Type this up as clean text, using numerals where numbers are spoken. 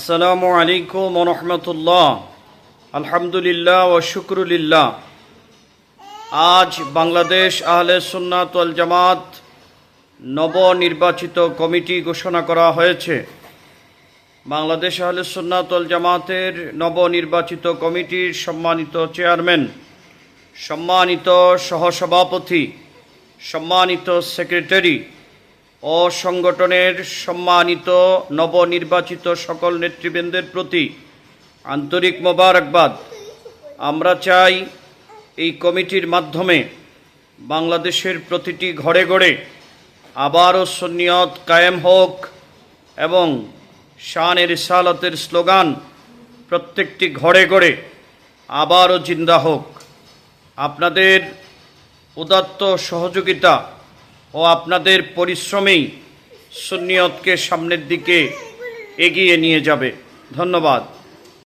আসসালামু আলাইকুম ওয়া রাহমাতুল্লাহ। আলহামদুলিল্লাহ ওয়া শুকরুলিল্লাহ। আজ বাংলাদেশ আহলে সুন্নাত ওয়াল জামাত নবনির্বাচিত কমিটি ঘোষণা করা হয়েছে। বাংলাদেশ আহলে সুন্নাত ওয়াল জামাতের নবনির্বাচিত কমিটির সম্মানিত চেয়ারম্যান, সম্মানিত সহসভাপতি, সম্মানিত সেক্রেটারি ও সংগঠনের সম্মানিত নবনির্বাচিত সকল নেতৃবৃন্দের প্রতি আন্তরিক মোবারকবাদ। আমরা চাই এই কমিটির মাধ্যমে বাংলাদেশের প্রতিটি ঘরে ঘরে আবারও সুন্নিয়ত কায়েম হোক এবং শান-এ রিসালাতের স্লোগান প্রত্যেকটি ঘরে ঘরে আবারও জিন্দা হোক। আপনাদের উদাত্ত সহযোগিতা ও আপনাদের পরিশ্রমেই সুন্নিয়তকে সামনের দিকে এগিয়ে নিয়ে যাবে। ধন্যবাদ।